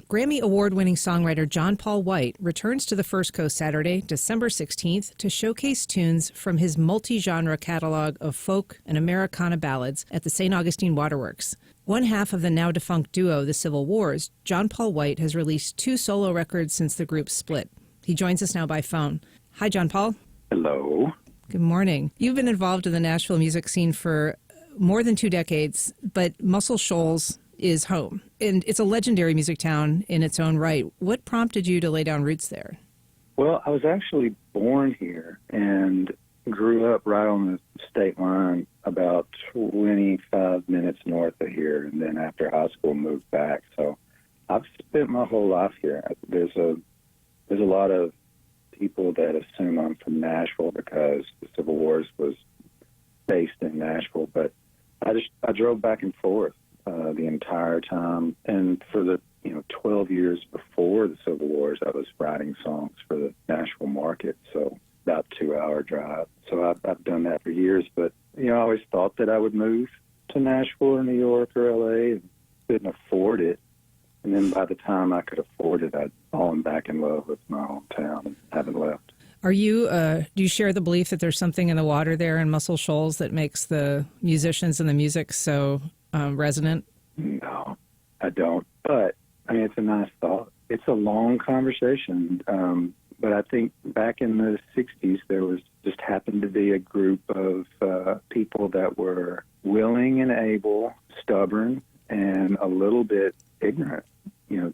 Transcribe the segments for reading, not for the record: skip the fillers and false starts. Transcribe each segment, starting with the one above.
Grammy Award-winning songwriter John Paul White returns to the First Coast Saturday, December 16th, to showcase tunes from his multi-genre catalog of folk and Americana ballads at the St. Augustine Waterworks. One half of the now-defunct duo, the Civil Wars, John Paul White has released 2 solo records since the group split. He joins us now by phone. Hi, John Paul. Hello. Good morning. You've been involved in the Nashville music scene for more than 2 decades, but Muscle Shoals is home. And it's a legendary music town in its own right. What prompted you to lay down roots there? Well, I was actually born here and grew up right on the state line about 25 minutes north of here, and then after high school moved back. So I've spent my whole life here. There's a lot of people that assume I'm from Nashville because the Civil Wars was based in Nashville, but I drove back and forth the entire time, and for the 12 years before the Civil Wars, I was writing songs for the Nashville market, so about 2-hour drive. So I've done that for years, but I always thought that I would move to Nashville or New York or LA, and couldn't afford it. And then by the time I could afford it, I'd fallen back in love with my hometown and haven't left. Are you, do you share the belief that there's something in the water there in Muscle Shoals that makes the musicians and the music so resonant? No, I don't. But, it's a nice thought. It's a long conversation. But I think back in the 60s, there just happened to be a group of people that were willing and able, stubborn, and a little bit ignorant.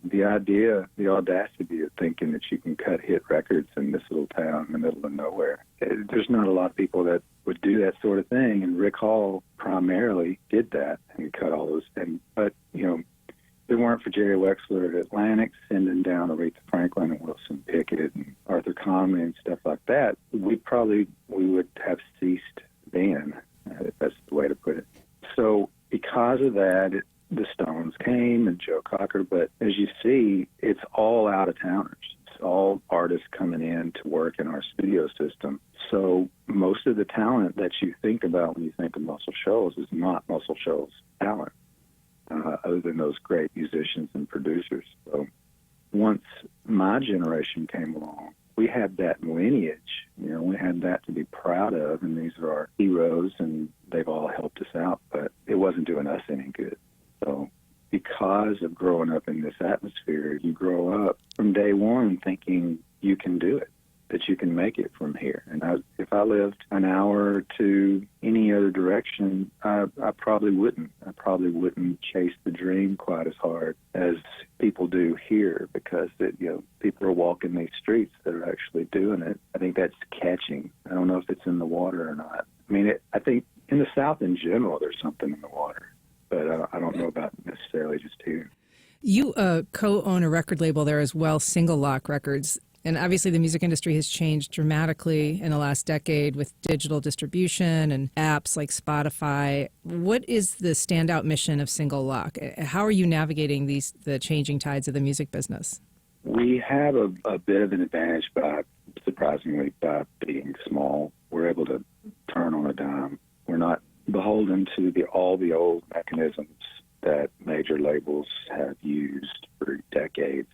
The idea, the audacity of thinking that you can cut hit records in this little town in the middle of nowhere. There's not a lot of people that would do that sort of thing, and Rick Hall primarily did that and cut all those. But if it weren't for Jerry Wexler at Atlantic sending down Aretha Franklin and Wilson Pickett and Arthur Conley and stuff like that, we would have ceased then. That's the way to put it. So because of that, the Stones came and Joe Cocker, but as you see, it's all out-of-towners. It's all artists coming in to work in our studio system. So most of the talent that you think about when you think of Muscle Shoals is not Muscle Shoals talent, other than those great musicians and producers. So once my generation came along, we had that lineage. We had that to be proud of, and these are our heroes, and they've all helped us out, but it wasn't doing us any good. So because of growing up in this atmosphere, you grow up from day one thinking you can do it, that you can make it from here. And if I lived an hour to any other direction, I probably wouldn't. I probably wouldn't chase the dream quite as hard as people do here, because people are walking these streets that are actually doing it. I think that's catching. I don't know if it's in the water or not. I think in the South in general, there's something in the water. But I don't know about necessarily just here. You co-own a record label there as well, Single Lock Records. And obviously the music industry has changed dramatically in the last decade with digital distribution and apps like Spotify. What is the standout mission of Single Lock? How are you navigating the changing tides of the music business? We have a bit of an advantage surprisingly, by being small. We're able to turn on a dime. We're not beholden to all the old mechanisms that major labels have used for decades,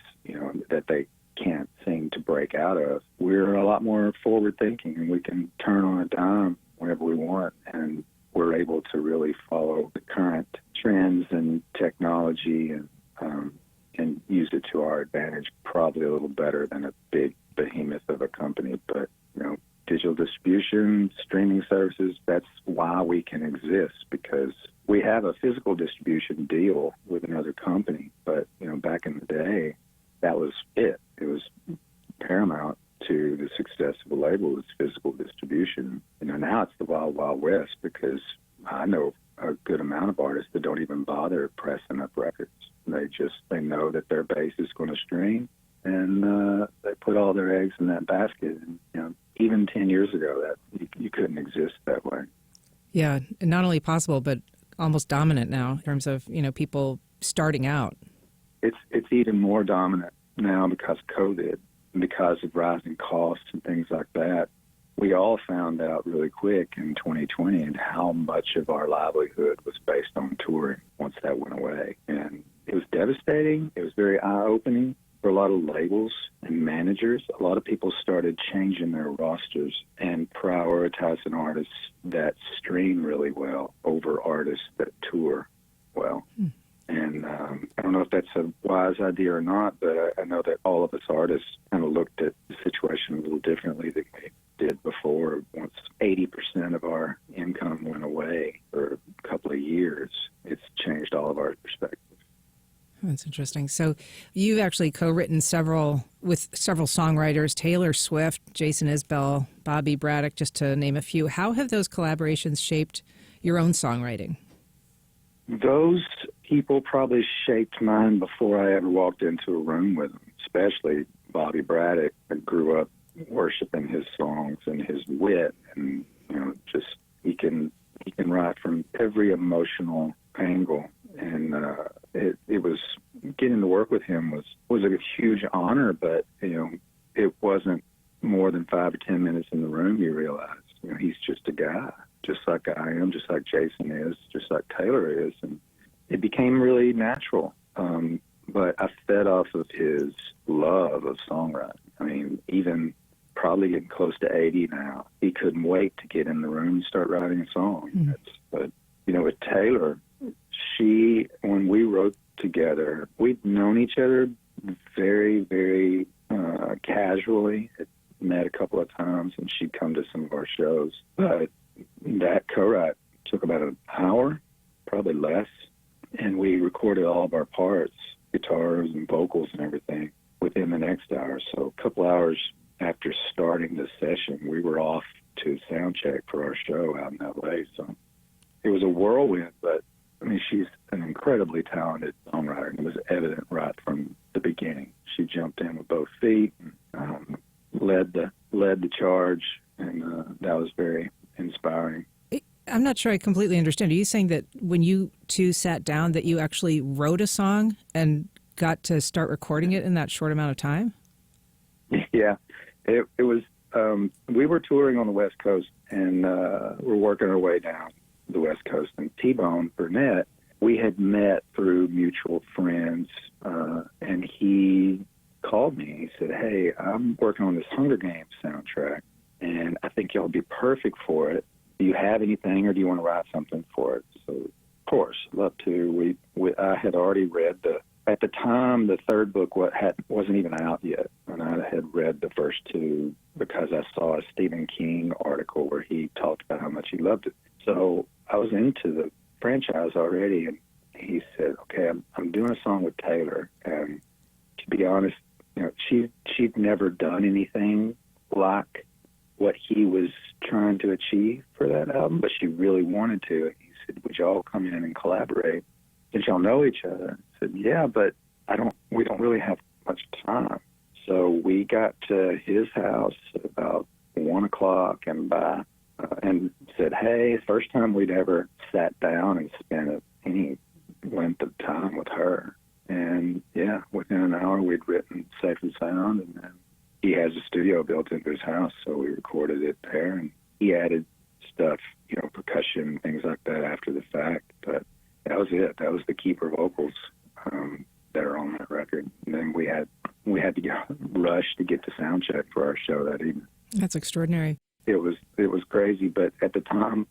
that they can't seem to break out of. We're a lot more forward-thinking, and we can turn on a dime whenever we want, and we're able to really follow the current trends and technology and use it to our advantage, probably a little better than a big behemoth of a company. But, digital distribution, streaming services, that's why we can exist, because we have a physical distribution deal with another company. But, back in the day, that was it. It was paramount to the success of a label was physical distribution. Now it's the wild, wild west, because I know a good amount of artists that don't even bother pressing up records. They know that their base is going to stream, and they put all their eggs in that basket. And, even 10 years ago, that you couldn't exist that way. Yeah, not only possible, but almost dominant now in terms of, people starting out. It's even more dominant now because of COVID, and because of rising costs and things like that. We all found out really quick in 2020 and how much of our livelihood was based on touring once that went away. And it was devastating. It was very eye-opening for a lot of labels and managers. A lot of people started changing their rosters and prioritizing artists that stream really well over artists that tour well. And I don't know if that's a wise idea or not, but I know that all of us artists kind of looked at the situation a little differently than we did before. Once 80% of our income went away for a couple of years, it's changed all of our perspectives. That's interesting. So you've actually co-written with several songwriters, Taylor Swift, Jason Isbell, Bobby Braddock, just to name a few. How have those collaborations shaped your own songwriting? Those people probably shaped mine before I ever walked into a room with them, especially Bobby Braddock. I grew up worshiping his songs and his wit, and just he can write from every emotional angle. And it was getting to work with him was a huge honor, but it wasn't more than 5 or 10 minutes in the room. You realize he's just a guy, just like I am, just like Jason is, just like Taylor is, and it became really natural. But I fed off of his love of songwriting. I mean, even probably getting close to 80 now, he couldn't wait to get in the room and start writing a song. But with Taylor, when we wrote together, we'd known each other very, very casually. Had met a couple of times, and she'd come to some of our shows. But that co-write took about an hour, probably less, and we recorded all of our parts, guitars and vocals and everything, within the next hour. So a couple hours after starting the session, we were off to sound check for our show out in L.A. So it was a whirlwind, but I mean, she's an incredibly talented songwriter, and it was evident right from the beginning. She jumped in with both feet, and, led the charge, and that was very inspiring. I'm not sure I completely understand. Are you saying that when you two sat down that you actually wrote a song and got to start recording it in that short amount of time? Yeah, it was. We were touring on the West Coast, and we're working our way down the West Coast. And T-Bone Burnett, we had met through mutual friends, and he called me. He said, "Hey, I'm working on this Hunger Games soundtrack, and I think y'all be perfect for it. Do you have anything, or do you want to write something for it?" So, of course, love to. I had already read at the time, the third book wasn't even out yet, and I had read the first two because I saw a Stephen King article where he talked about how much he loved it. So I was into the franchise already, and he said, "Okay, I'm doing a song with Taylor, and to be honest, she'd never done anything like what he was trying to achieve for that album, but she really wanted to." He said, "Would y'all come in and collaborate? Did y'all know each other?" I said, "Yeah, but we don't really have much time." So we got to his house at about 1 o'clock and said, "Hey, first time we'd ever sat down and spent any length of time with her." And yeah, within an hour we'd written Safe and Sound, and then he has a studio built into his house, so we recorded it there, and he added stuff, percussion, things like that after the fact. But that was it. That was the keeper vocals that are on that record. And then we had to rush to get to sound check for our show that evening. That's extraordinary. It was crazy, but at the time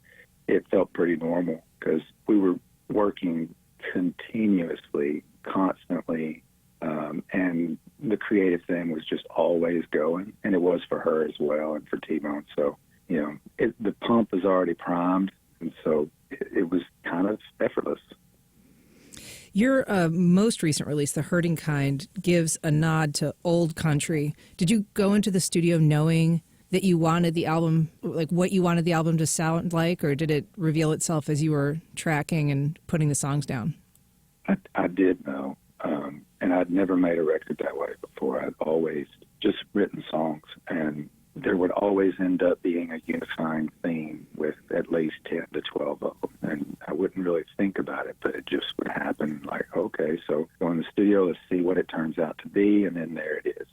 it felt pretty normal because we were working continuously, constantly, and the creative thing was just always going, and it was for her as well and for T-Bone. So, the pump was already primed, and so it was kind of effortless. Your most recent release, The Hurting Kind, gives a nod to old country. Did you go into the studio knowing that you wanted the album, like what you wanted the album to sound like, or did it reveal itself as you were tracking and putting the songs down? I did know, and I'd never made a record that way before. I'd always just written songs, and there would always end up being a unifying theme with at least 10 to 12 of them, and I wouldn't really think about it, but it just would happen, like, okay, so go in the studio, let's see what it turns out to be, and then there it is.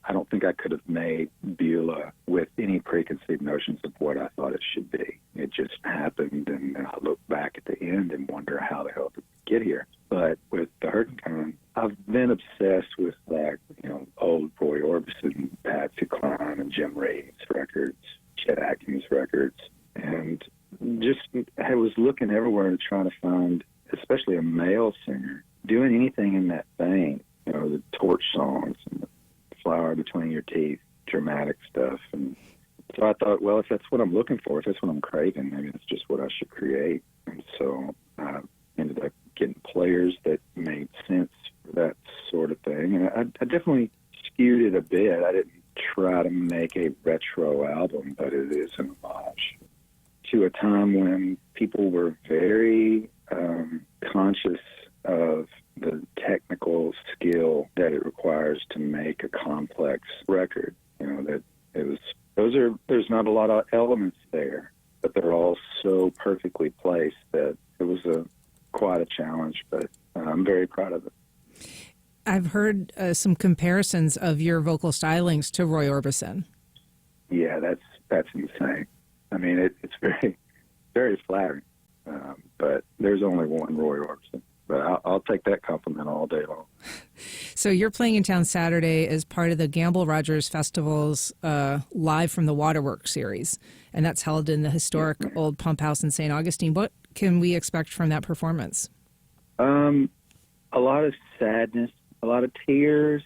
I don't think I could have made Beulah with any preconceived notions of what I thought it should be. It just happened, and then I look back at the end and wonder how the hell did it get here. But with the Hurricane, I've been obsessed with old Roy Orbison, Patsy Cline, and Jim Reeves records, Chet Atkins records, and just I was looking everywhere to try to find, especially a male singer, doing anything in that vein. The torch songs and the flower between your teeth, dramatic stuff. And so I thought, well, if that's what I'm looking for, if that's what I'm craving, maybe that's just what I should create. And so I ended up getting players that made sense for that sort of thing. And I definitely skewed it a bit. I didn't try to make a retro album, but it is an homage to a time when people were very conscious of the technical skill that it requires to make a complex record. That it was there's not a lot of elements there, but they're all so perfectly placed that it was quite a challenge, but I'm very proud of it. I've heard some comparisons of your vocal stylings to Roy Orbison. Yeah, that's insane. I mean, it's very, very flattering, but there's only one Roy Orbison. But I'll take that compliment all day long. So you're playing in town Saturday as part of the Gamble Rogers Festival's Live from the Waterworks series, and that's held in the historic old pump house in St. Augustine. What can we expect from that performance? A lot of sadness, a lot of tears.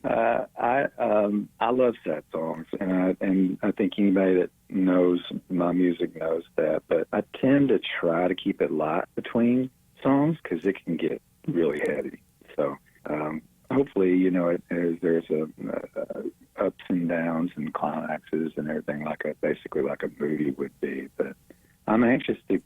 I love sad songs, and I think anybody that knows my music knows that. But I tend to try to keep it light between songs because it can get really heavy. So hopefully, there's ups and downs and climaxes and everything basically like a movie would be. But I'm anxious to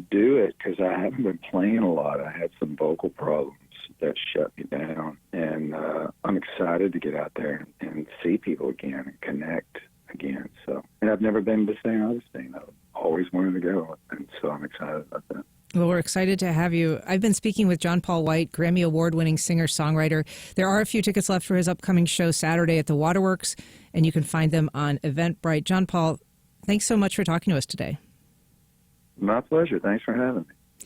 do it because I haven't been playing a lot. I had some vocal problems that shut me down, and I'm excited to get out there and see people again and connect again. So, and I've never been to St. Augustine. I've always wanted to go, and so I'm excited about that. Well, we're excited to have you. I've been speaking with John Paul White, Grammy Award-winning singer-songwriter. There are a few tickets left for his upcoming show Saturday at the Waterworks, and you can find them on Eventbrite. John Paul, thanks so much for talking to us today. My pleasure. Thanks for having me.